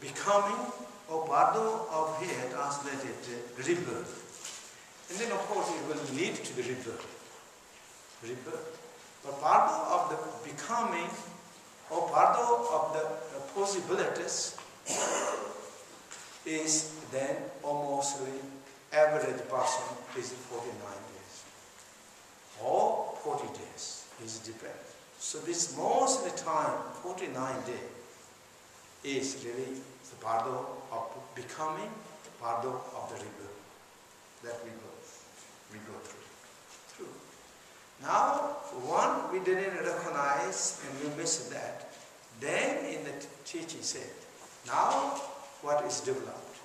becoming, or Bardo of here translated rebirth. And then of course it will lead to the rebirth. But Bardo of the becoming, or Bardo of the possibilities, is then almost average person is 49 days or 40 days. Is depend. So this most of the time, 49 days, is really the Bardo of becoming, Bardo of the rebirth that we go through. Now, one we didn't recognize and we missed that. Then in the teaching said, now what is developed?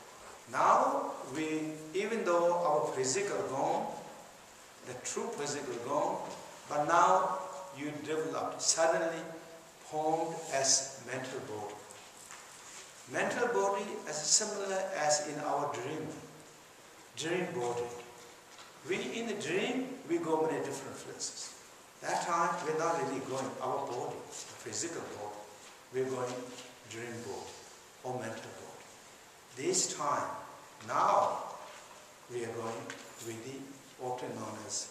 Now we, even though our physical gone, the true physical gone, but now you developed, suddenly formed as mental body. Mental body is similar as in our dream body. We in the dream, we go many different places. That time we're not really going our body, the physical body. We're going dream body or mental body. This time, now we are going with the often known as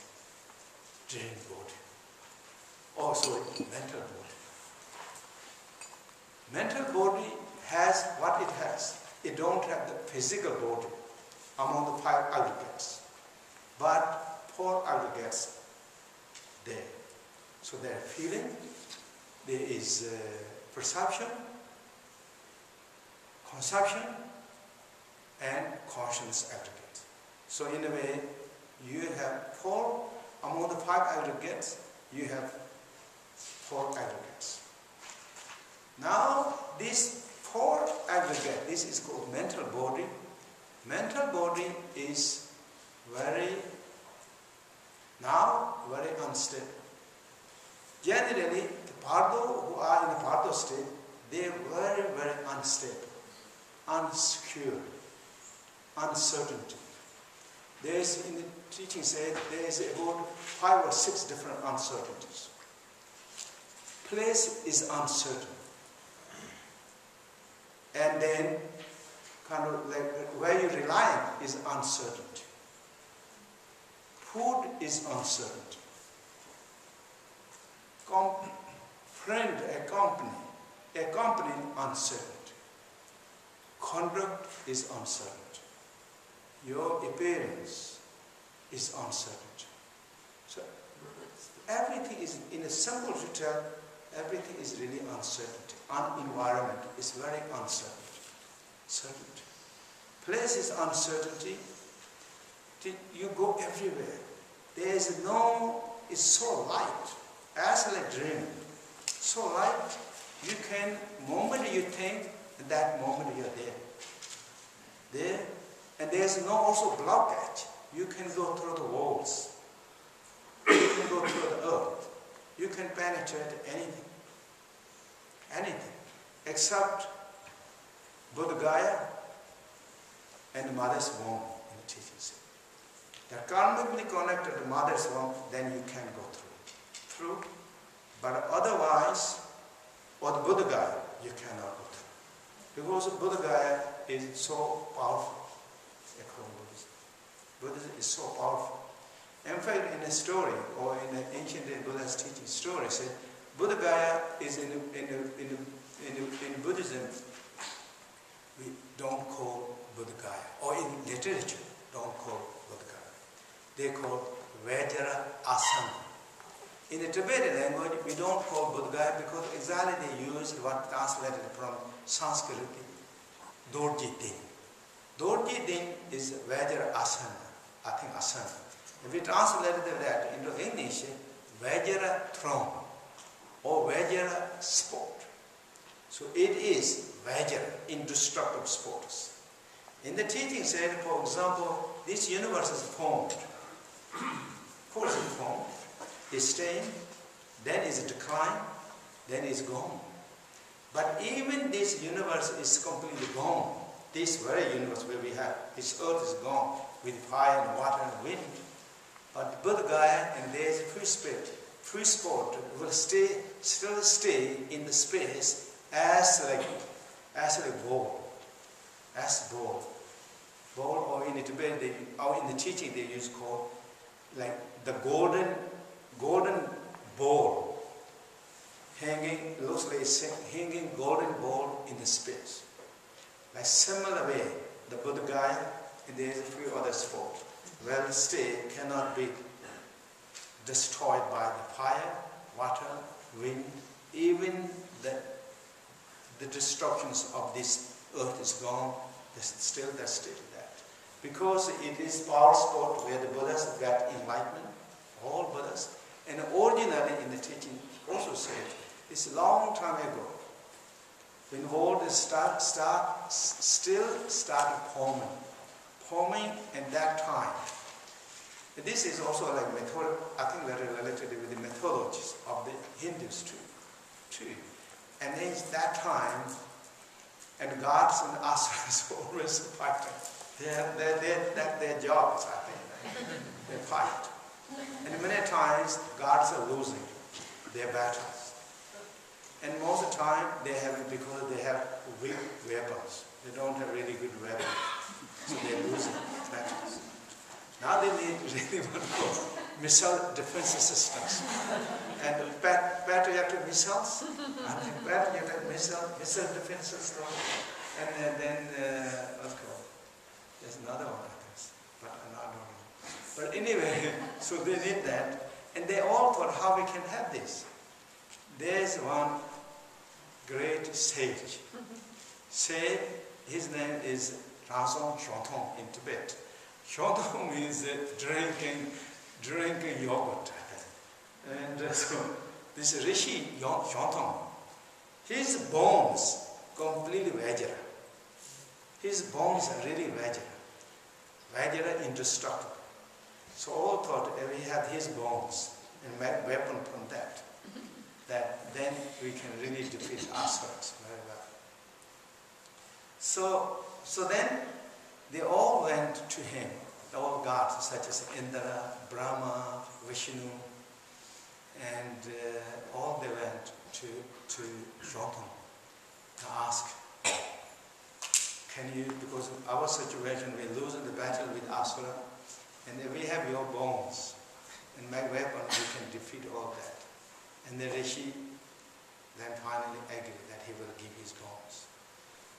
dream body. Also mental body. Mental body has what it has. It don't have the physical body among the 5 aggregates. But 4 aggregates there. So there is feeling, there is perception, conception, and conscious aggregate. So in a way, you have 4, among the 5 aggregates, you have 4 aggregates. Now, this 4 aggregate, this is called mental body. Mental body is very unstable. Generally, the Bardo who are in the Bardo state, they are very, very unstable, unsecure, uncertainty. There is, in the teaching said, there is about 5 or 6 different uncertainties. Place is uncertain. And then, kind of like where you rely on is uncertainty. Food is uncertainty. Friend, accompanying uncertainty. Conduct is uncertainty. Your appearance is uncertainty. So everything is, in a simple to tell, everything is really uncertainty. Environment is very uncertain. Certainty. Place is uncertainty. You go everywhere. There is no, it's so light, as like dreaming. So light, you can, moment you think, that moment you're there. And there's no also blockage. You can go through the walls. You can go through the earth. You can penetrate anything. Anything. Except Buddha Gaya and the mother's womb in the teachings. They're karmically connected to mother's womb, then you can go through. But otherwise, or the Buddha Gaya, you cannot go through. Because the Buddha Gaya is so powerful. Buddhism is so powerful. In fact, in a story, or in the ancient Buddha's teaching story, said Buddha Gaya is in Buddhism, we don't call Buddha Gaya, or in literature, don't call Buddha Gaya. They call Vajra Asana. In the Tibetan language, we don't call Buddha Gaya because exactly they use what translated from Sanskrit, Dorji Din. Dorji Din is Vajra Asana, I think Asana. If we translated that into English, Vajra throne or Vajra sport. So it is Vajra, indestructible sports. In the teaching said, for example, this universe is formed. First is formed, is staying, then is decline, then is gone. But even this universe is completely gone. This very universe where we have, this earth is gone with fire and water and wind. But Buddha Gaya and there is free spirit, free sport will still stay in the space as like gold. as bowl. Bowl, or in Tibet, or in the teaching they use called like the golden bowl, hanging, looks like hanging golden bowl in the space. Like similar way, the Buddha Gaya, and there is a few other spots. Well, stay cannot be destroyed by the fire, water, wind, even the destructions of this earth is gone, there's still that state of that. Because it is power spot where the Buddhas got enlightenment, all Buddhas, and originally in the teaching also said, it's a long time ago, when the world is still started forming at that time. And this is also like method, I think very related with the methodologies of the Hindus too. And in that time, and gods and asuras always fighting. That's their jobs, I think. They fight. And many times, gods are losing their battles. And most of the time, they have it because they have weak weapons. They don't have really good weapons. So they're losing battles. Now they need really missile defense systems. And patriotic missiles, patriotic missile defense system. And then, let's go. There's another one, I guess, but I don't know. But anyway, so they need that. And they all thought how we can have this. There's one great sage. Sage, his name is Razong Shotong in Tibet. Shotong means drinking yogurt. And so this Rishi Shotong, his bones completely Vajra. His bones are really Vajra. Vajra indestructible. So all thought if we had his bones and make weapon from that then we can really defeat ourselves very well. So then they all went to him, all gods such as Indra, Brahma, Vishnu, and all they went to Shotong to ask, can you, because of our situation, we're losing the battle with Asura, and if we have your bones and my weapon, we can defeat all that. And the Rishi then finally agreed that he will give his bones.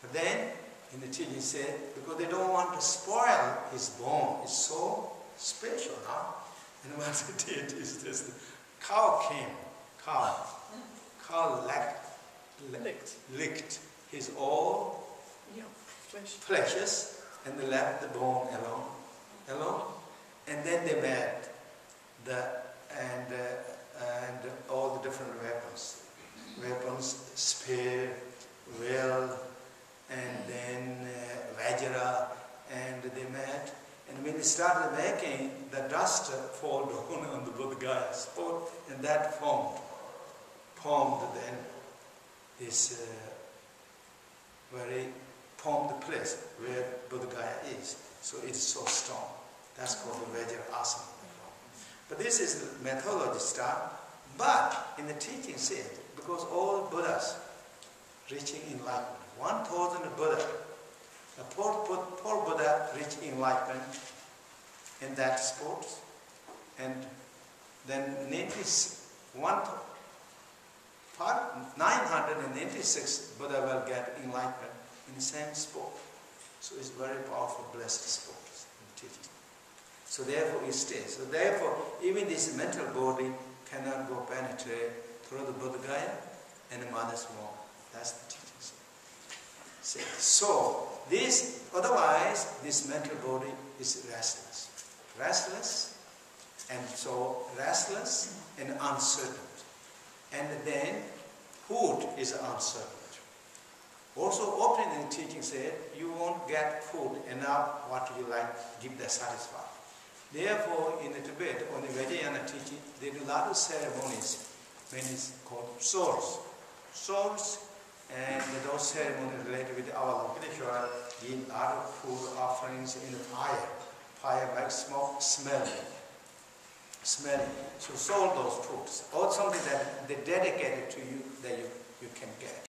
But then, in the teaching said, because they don't want to spoil his bone, it's so special now. And what they did is this, cow came, cow licked his all fleshes, and they left the bone alone. And then they made and all the different weapons, spear, well, and then Vajra, and they made. And when they started making, the dust fall down on the Buddha Gaya spot, and that formed then this formed the place where Buddha Gaya is. So it is so strong. That's called the Vajra Asana. But this is the methodology style. But in the teaching said, because all Buddhas reaching enlightenment, 1,000 Buddha, the poor Buddha reached enlightenment in that spot, and then 996 Buddha will get enlightenment in the same spot. So it's very powerful, blessed spot in the teaching. So therefore it stays. So therefore, even this mental body cannot go penetrate through the Buddha Gaya and the mother's womb. That's the teaching. So otherwise this mental body is restless. Restless and uncertain. And then food is uncertain. Also opening in the teaching said, you won't get food enough what you like, give that satisfied. Therefore, in the Tibet, on the Vajrayana teaching, they do a lot of ceremonies when it's called souls. Souls, and those ceremonies related with our Lokiteshvara, give a lot of food offerings in the fire. Fire makes smoke, smelling. So sold those foods. Or something that they dedicated to you that you can get.